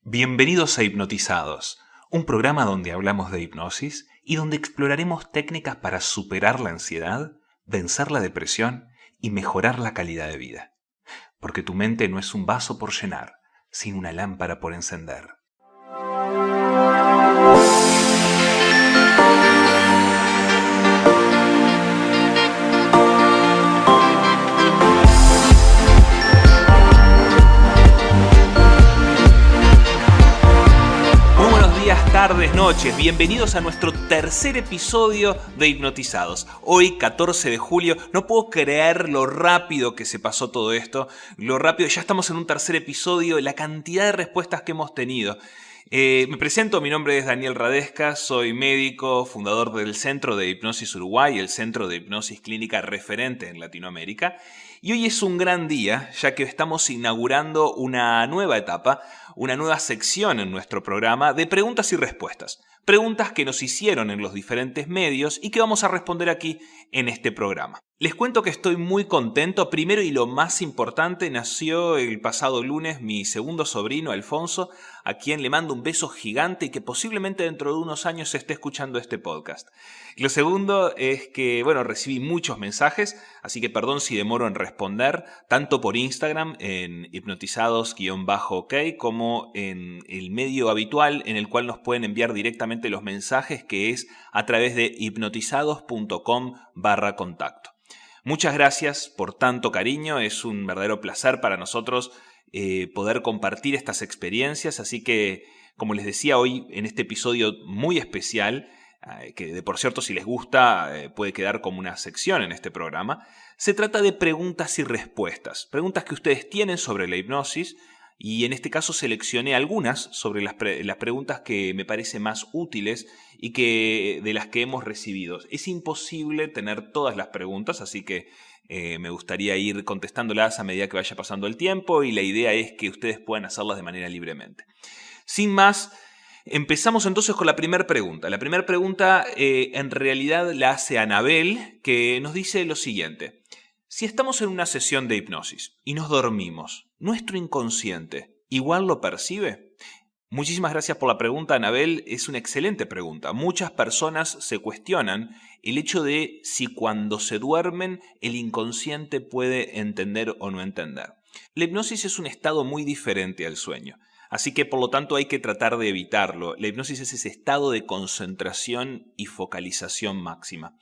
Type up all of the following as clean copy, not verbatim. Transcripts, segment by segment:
Bienvenidos a Hipnotizados, un programa donde hablamos de hipnosis y donde exploraremos técnicas para superar la ansiedad, vencer la depresión y mejorar la calidad de vida. Porque tu mente no es un vaso por llenar, sino una lámpara por encender. Tardes, noches, bienvenidos a nuestro tercer episodio de Hipnotizados. Hoy, 14 de julio, no puedo creer lo rápido que se pasó todo esto, lo rápido, ya estamos en un tercer episodio, la cantidad de respuestas que hemos tenido. Me presento, mi nombre es Daniel Radesca, soy médico, fundador del Centro de Hipnosis Uruguay, el centro de hipnosis clínica referente en Latinoamérica. Y hoy es un gran día, ya que estamos inaugurando una nueva etapa, una nueva sección en nuestro programa de preguntas y respuestas. Preguntas que nos hicieron en los diferentes medios y que vamos a responder aquí en este programa. Les cuento que estoy muy contento. Primero y lo más importante, nació el pasado lunes mi segundo sobrino, Alfonso, a quien le mando un beso gigante y que posiblemente dentro de unos años esté escuchando este podcast. Lo segundo es que, recibí muchos mensajes, así que perdón si demoro en responder, tanto por Instagram, en hipnotizados_ok, como en el medio habitual en el cual nos pueden enviar directamente los mensajes, que es a través de hipnotizados.com/contacto. Muchas gracias por tanto cariño, es un verdadero placer para nosotros poder compartir estas experiencias, así que, como les decía hoy en este episodio muy especial, que por cierto si les gusta puede quedar como una sección en este programa, se trata de preguntas y respuestas, preguntas que ustedes tienen sobre la hipnosis, y en este caso seleccioné algunas sobre las preguntas que me parecen más útiles y de las que hemos recibido. Es imposible tener todas las preguntas, así que me gustaría ir contestándolas a medida que vaya pasando el tiempo, y la idea es que ustedes puedan hacerlas de manera libremente. Sin más, empezamos entonces con la primera pregunta. La primera pregunta en realidad la hace Anabel, que nos dice lo siguiente. Si estamos en una sesión de hipnosis y nos dormimos, ¿nuestro inconsciente igual lo percibe? Muchísimas gracias por la pregunta, Anabel. Es una excelente pregunta. Muchas personas se cuestionan el hecho de si cuando se duermen el inconsciente puede entender o no entender. La hipnosis es un estado muy diferente al sueño. Así que por lo tanto hay que tratar de evitarlo. La hipnosis es ese estado de concentración y focalización máxima.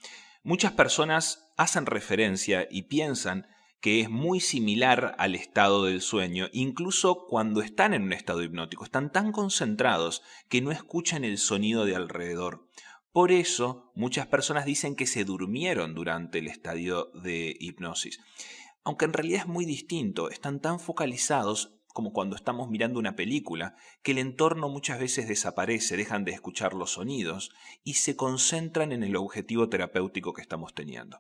Muchas personas hacen referencia y piensan que es muy similar al estado del sueño, incluso cuando están en un estado hipnótico. Están tan concentrados que no escuchan el sonido de alrededor. Por eso muchas personas dicen que se durmieron durante el estadio de hipnosis. Aunque en realidad es muy distinto, están tan focalizados como cuando estamos mirando una película, que el entorno muchas veces desaparece, dejan de escuchar los sonidos y se concentran en el objetivo terapéutico que estamos teniendo.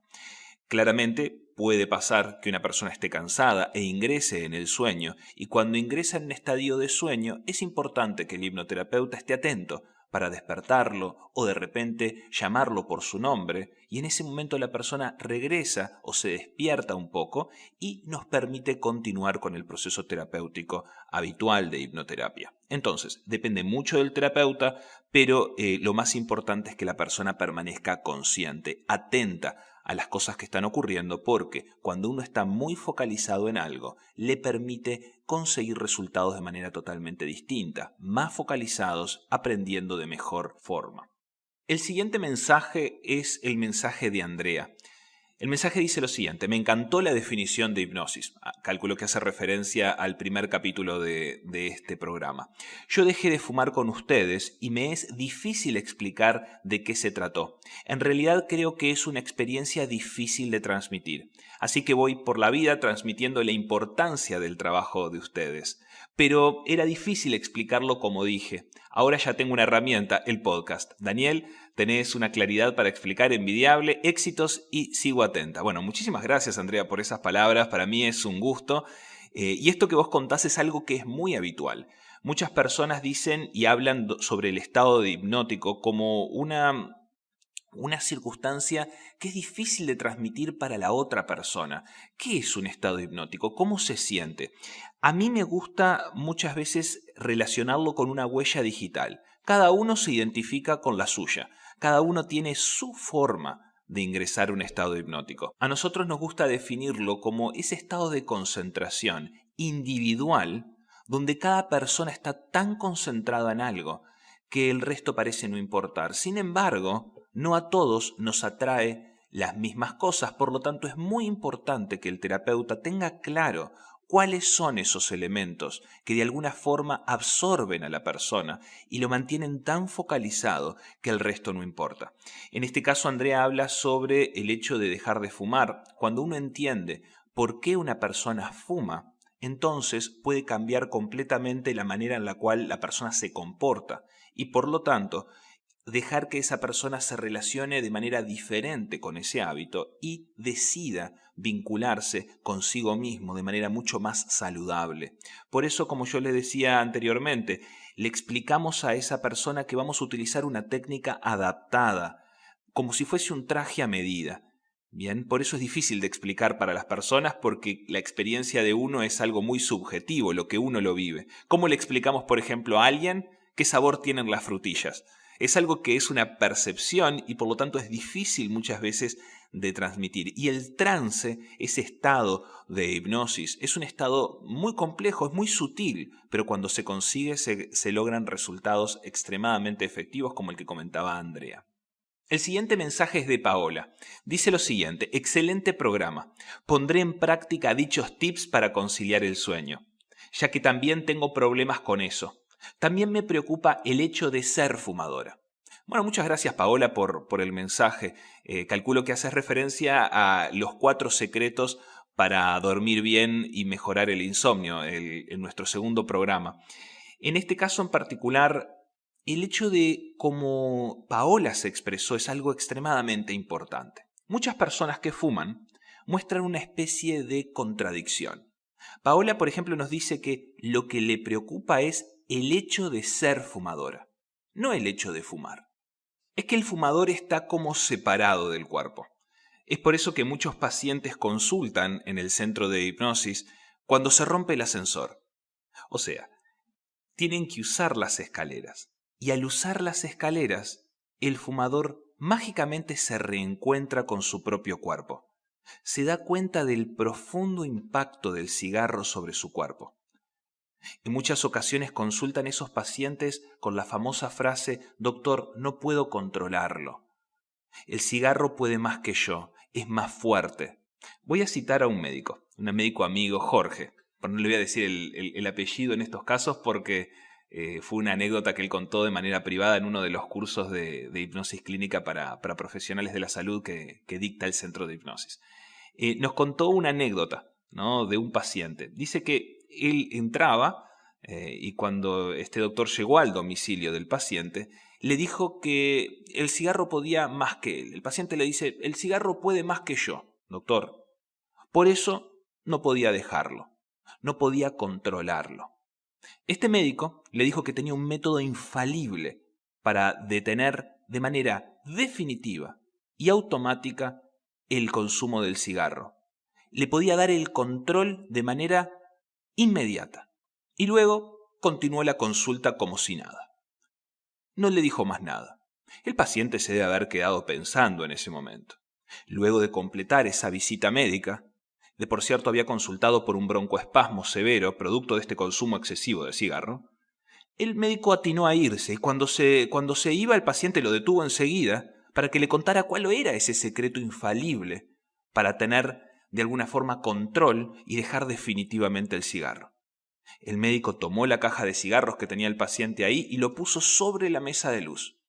Claramente puede pasar que una persona esté cansada e ingrese en el sueño, y cuando ingresa en un estadio de sueño es importante que el hipnoterapeuta esté atento para despertarlo o de repente llamarlo por su nombre, y en ese momento la persona regresa o se despierta un poco y nos permite continuar con el proceso terapéutico habitual de hipnoterapia. Entonces, depende mucho del terapeuta, pero lo más importante es que la persona permanezca consciente, atenta a las cosas que están ocurriendo, porque cuando uno está muy focalizado en algo, le permite conseguir resultados de manera totalmente distinta, más focalizados, aprendiendo de mejor forma. El siguiente mensaje es el mensaje de Andrea. El mensaje dice lo siguiente: me encantó la definición de hipnosis. Calculo que hace referencia al primer capítulo de este programa. Yo dejé de fumar con ustedes y me es difícil explicar de qué se trató. En realidad creo que es una experiencia difícil de transmitir. Así que voy por la vida transmitiendo la importancia del trabajo de ustedes. Pero era difícil explicarlo como dije. Ahora ya tengo una herramienta, el podcast. Daniel, tenés una claridad para explicar envidiable, éxitos y sigo atenta. Bueno, muchísimas gracias, Andrea, por esas palabras. Para mí es un gusto. Y esto que vos contás es algo que es muy habitual. Muchas personas dicen y hablan sobre el estado de hipnótico como una circunstancia que es difícil de transmitir para la otra persona. ¿Qué es un estado hipnótico? ¿Cómo se siente? A mí me gusta muchas veces relacionarlo con una huella digital. Cada uno se identifica con la suya. Cada uno tiene su forma de ingresar a un estado hipnótico. A nosotros nos gusta definirlo como ese estado de concentración individual donde cada persona está tan concentrada en algo que el resto parece no importar. Sin embargo, no a todos nos atrae las mismas cosas, por lo tanto es muy importante que el terapeuta tenga claro cuáles son esos elementos que de alguna forma absorben a la persona y lo mantienen tan focalizado que el resto no importa. En este caso, Andrea habla sobre el hecho de dejar de fumar. Cuando uno entiende por qué una persona fuma, entonces puede cambiar completamente la manera en la cual la persona se comporta y por lo tanto dejar que esa persona se relacione de manera diferente con ese hábito y decida vincularse consigo mismo de manera mucho más saludable. Por eso, como yo le decía anteriormente, le explicamos a esa persona que vamos a utilizar una técnica adaptada, como si fuese un traje a medida. Bien, por eso es difícil de explicar para las personas porque la experiencia de uno es algo muy subjetivo, lo que uno lo vive. ¿Cómo le explicamos, por ejemplo, a alguien qué sabor tienen las frutillas? Es algo que es una percepción y por lo tanto es difícil muchas veces de transmitir. Y el trance, ese estado de hipnosis, es un estado muy complejo, es muy sutil, pero cuando se consigue se logran resultados extremadamente efectivos como el que comentaba Andrea. El siguiente mensaje es de Paola. Dice lo siguiente: excelente programa. Pondré en práctica dichos tips para conciliar el sueño, ya que también tengo problemas con eso. También me preocupa el hecho de ser fumadora. Bueno, muchas gracias Paola por el mensaje. Calculo que haces referencia a los 4 secretos para dormir bien y mejorar el insomnio, en nuestro segundo programa. En este caso en particular, el hecho de cómo Paola se expresó es algo extremadamente importante. Muchas personas que fuman muestran una especie de contradicción. Paola, por ejemplo, nos dice que lo que le preocupa es el hecho de ser fumadora, no el hecho de fumar. Es que el fumador está como separado del cuerpo. Es por eso que muchos pacientes consultan en el centro de hipnosis cuando se rompe el ascensor. O sea, tienen que usar las escaleras. Y al usar las escaleras, el fumador mágicamente se reencuentra con su propio cuerpo. Se da cuenta del profundo impacto del cigarro sobre su cuerpo. En muchas ocasiones consultan esos pacientes con la famosa frase: doctor, no puedo controlarlo. El cigarro puede más que yo, es más fuerte. Voy a citar a un médico amigo, Jorge. No le voy a decir el apellido en estos casos porque fue una anécdota que él contó de manera privada en uno de los cursos de hipnosis clínica para profesionales de la salud que dicta el centro de hipnosis. Nos contó una anécdota, ¿no?, de un paciente. Dice que él entraba y cuando este doctor llegó al domicilio del paciente, le dijo que el cigarro podía más que él. El paciente le dice: el cigarro puede más que yo, doctor. Por eso no podía dejarlo, no podía controlarlo. Este médico le dijo que tenía un método infalible para detener de manera definitiva y automática el consumo del cigarro. Le podía dar el control de manera inmediata. Y luego continuó la consulta como si nada. No le dijo más nada. El paciente se debe haber quedado pensando en ese momento. Luego de completar esa visita médica, de por cierto había consultado por un broncoespasmo severo, producto de este consumo excesivo de cigarro, el médico atinó a irse y cuando se iba el paciente lo detuvo enseguida para que le contara cuál era ese secreto infalible para tener de alguna forma control y dejar definitivamente el cigarro. El médico tomó la caja de cigarros que tenía el paciente ahí y lo puso sobre la mesa de luz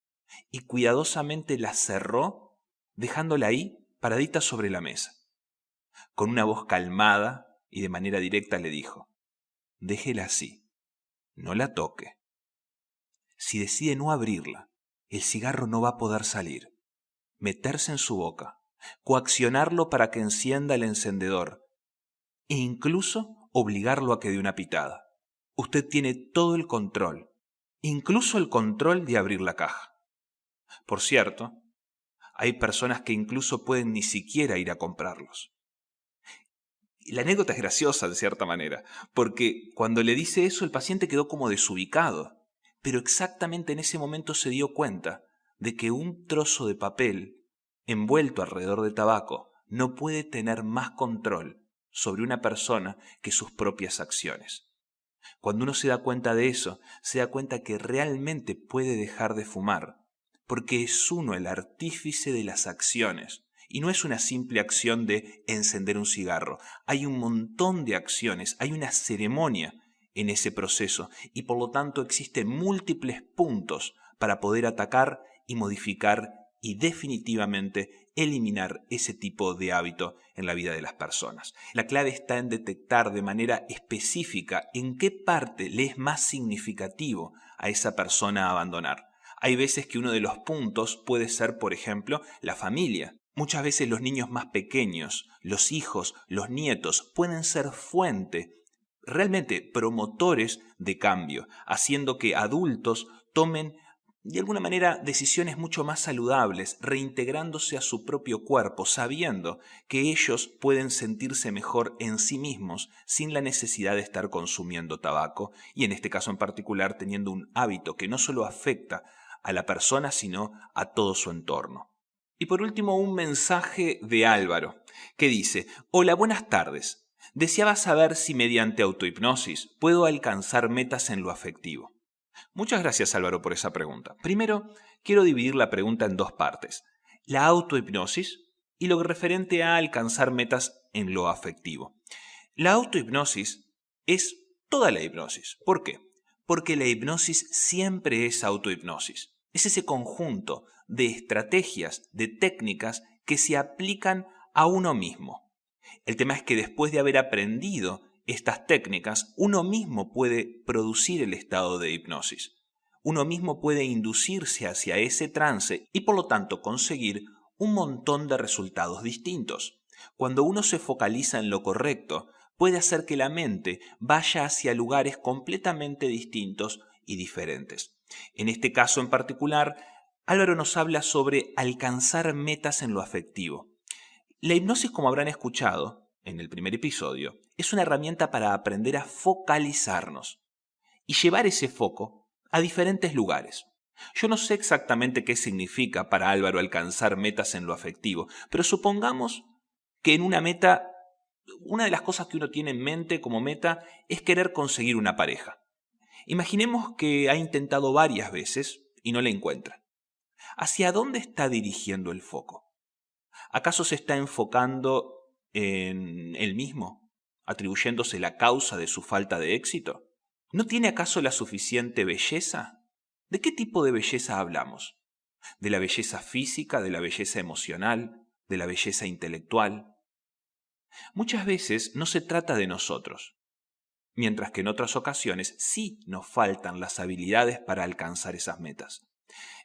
y cuidadosamente la cerró, dejándola ahí paradita sobre la mesa. Con una voz calmada y de manera directa le dijo: déjela así, no la toque. Si decide no abrirla, el cigarro no va a poder salir. Meterse en su boca, coaccionarlo para que encienda el encendedor e incluso obligarlo a que dé una pitada. Usted tiene todo el control, incluso el control de abrir la caja. Por cierto, hay personas que incluso pueden ni siquiera ir a comprarlos. La anécdota es graciosa de cierta manera, porque cuando le dice eso el paciente quedó como desubicado, pero exactamente en ese momento se dio cuenta de que un trozo de papel envuelto alrededor de tabaco no puede tener más control sobre una persona que sus propias acciones. Cuando uno se da cuenta de eso, se da cuenta que realmente puede dejar de fumar, porque es uno el artífice de las acciones. Y no es una simple acción de encender un cigarro. Hay un montón de acciones, hay una ceremonia en ese proceso y por lo tanto existen múltiples puntos para poder atacar y modificar y definitivamente eliminar ese tipo de hábito en la vida de las personas. La clave está en detectar de manera específica en qué parte le es más significativo a esa persona abandonar. Hay veces que uno de los puntos puede ser, por ejemplo, la familia. Muchas veces los niños más pequeños, los hijos, los nietos pueden ser fuente, realmente promotores de cambio, haciendo que adultos tomen de alguna manera decisiones mucho más saludables, reintegrándose a su propio cuerpo, sabiendo que ellos pueden sentirse mejor en sí mismos sin la necesidad de estar consumiendo tabaco y en este caso en particular teniendo un hábito que no solo afecta a la persona sino a todo su entorno. Y por último un mensaje de Álvaro que dice: hola, buenas tardes. Deseaba saber si mediante autohipnosis puedo alcanzar metas en lo afectivo. Muchas gracias Álvaro por esa pregunta. Primero, quiero dividir la pregunta en dos partes. La autohipnosis y lo referente a alcanzar metas en lo afectivo. La autohipnosis es toda la hipnosis. ¿Por qué? Porque la hipnosis siempre es autohipnosis. Es ese conjunto de estrategias, de técnicas que se aplican a uno mismo. El tema es que después de haber aprendido estas técnicas, uno mismo puede producir el estado de hipnosis. Uno mismo puede inducirse hacia ese trance y por lo tanto conseguir un montón de resultados distintos. Cuando uno se focaliza en lo correcto, puede hacer que la mente vaya hacia lugares completamente distintos y diferentes. En este caso en particular, Álvaro nos habla sobre alcanzar metas en lo afectivo. La hipnosis, como habrán escuchado en el primer episodio, es una herramienta para aprender a focalizarnos y llevar ese foco a diferentes lugares. Yo no sé exactamente qué significa para Álvaro alcanzar metas en lo afectivo, pero supongamos que en una meta, una de las cosas que uno tiene en mente como meta es querer conseguir una pareja. Imaginemos que ha intentado varias veces y no la encuentra. ¿Hacia dónde está dirigiendo el foco? ¿Acaso se está enfocando en él mismo, atribuyéndose la causa de su falta de éxito? ¿No tiene acaso la suficiente belleza? ¿De qué tipo de belleza hablamos? ¿De la belleza física, de la belleza emocional, de la belleza intelectual? Muchas veces no se trata de nosotros, mientras que en otras ocasiones sí nos faltan las habilidades para alcanzar esas metas.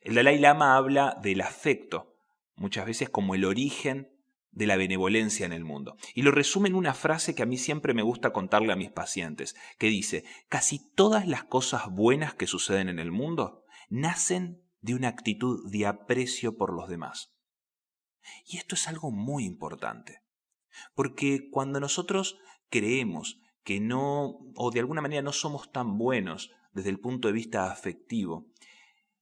El Dalai Lama habla del afecto, muchas veces como el origen de la benevolencia en el mundo. Y lo resume en una frase que a mí siempre me gusta contarle a mis pacientes, que dice: casi todas las cosas buenas que suceden en el mundo nacen de una actitud de aprecio por los demás. Y esto es algo muy importante, porque cuando nosotros creemos que no, o de alguna manera no somos tan buenos desde el punto de vista afectivo,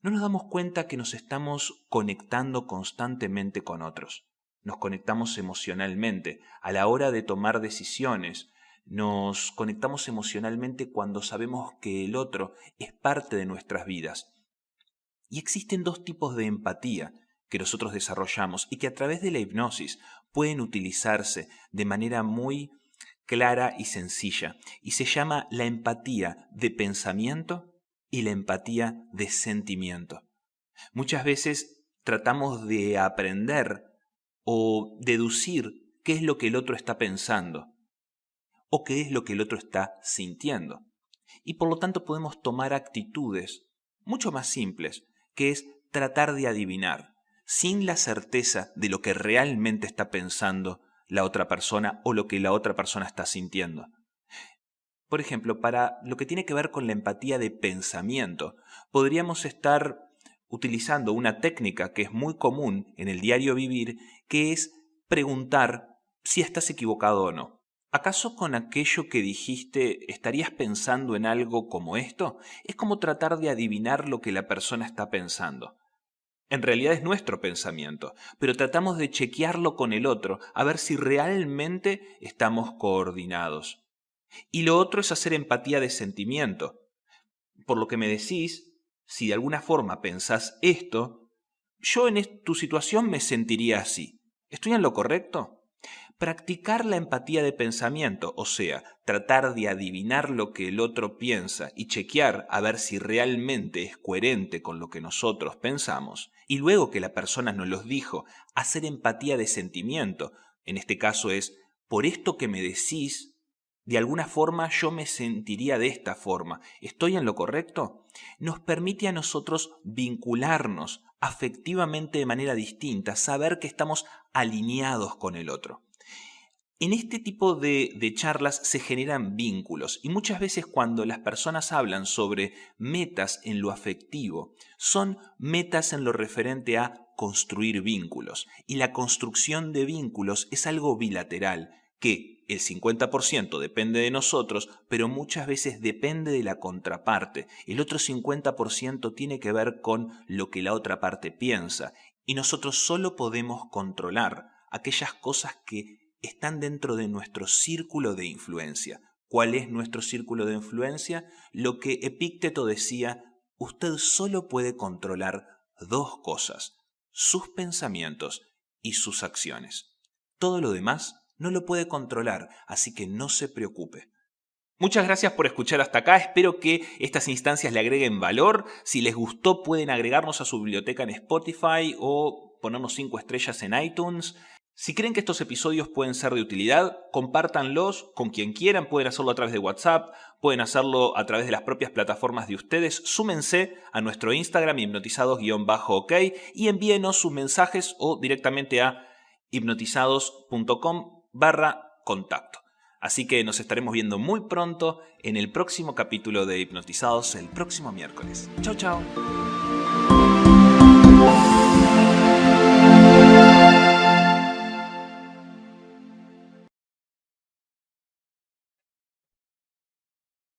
no nos damos cuenta que nos estamos conectando constantemente con otros. Nos conectamos emocionalmente a la hora de tomar decisiones. Nos conectamos emocionalmente cuando sabemos que el otro es parte de nuestras vidas. Y existen dos tipos de empatía que nosotros desarrollamos y que a través de la hipnosis pueden utilizarse de manera muy clara y sencilla. Y se llama la empatía de pensamiento y la empatía de sentimiento. Muchas veces tratamos de aprender o deducir qué es lo que el otro está pensando o qué es lo que el otro está sintiendo. Y por lo tanto podemos tomar actitudes mucho más simples, que es tratar de adivinar, sin la certeza de lo que realmente está pensando la otra persona o lo que la otra persona está sintiendo. Por ejemplo, para lo que tiene que ver con la empatía de pensamiento, podríamos estar utilizando una técnica que es muy común en el diario vivir, que es preguntar si estás equivocado o no. ¿Acaso con aquello que dijiste estarías pensando en algo como esto? Es como tratar de adivinar lo que la persona está pensando. En realidad es nuestro pensamiento, pero tratamos de chequearlo con el otro, a ver si realmente estamos coordinados. Y lo otro es hacer empatía de sentimiento. Por lo que me decís, si de alguna forma pensás esto, yo en tu situación me sentiría así. ¿Estoy en lo correcto? Practicar la empatía de pensamiento, o sea, tratar de adivinar lo que el otro piensa y chequear a ver si realmente es coherente con lo que nosotros pensamos, y luego que la persona nos los dijo, hacer empatía de sentimiento, en este caso es, por esto que me decís, de alguna forma yo me sentiría de esta forma. ¿Estoy en lo correcto? Nos permite a nosotros vincularnos afectivamente de manera distinta, saber que estamos alineados con el otro. En este tipo de charlas se generan vínculos y muchas veces cuando las personas hablan sobre metas en lo afectivo, son metas en lo referente a construir vínculos. Y la construcción de vínculos es algo bilateral, que el 50% depende de nosotros, pero muchas veces depende de la contraparte. El otro 50% tiene que ver con lo que la otra parte piensa y nosotros solo podemos controlar aquellas cosas que están dentro de nuestro círculo de influencia. ¿Cuál es nuestro círculo de influencia? Lo que Epícteto decía, usted solo puede controlar dos cosas, sus pensamientos y sus acciones. Todo lo demás no lo puede controlar, así que no se preocupe. Muchas gracias por escuchar hasta acá, espero que estas instancias le agreguen valor. Si les gustó pueden agregarnos a su biblioteca en Spotify o ponernos 5 estrellas en iTunes. Si creen que estos episodios pueden ser de utilidad, compártanlos con quien quieran, pueden hacerlo a través de WhatsApp, pueden hacerlo a través de las propias plataformas de ustedes. Súmense a nuestro Instagram hipnotizados_ok y envíenos sus mensajes o directamente a hipnotizados.com/contacto. Así que nos estaremos viendo muy pronto en el próximo capítulo de Hipnotizados el próximo miércoles. Chau, chau.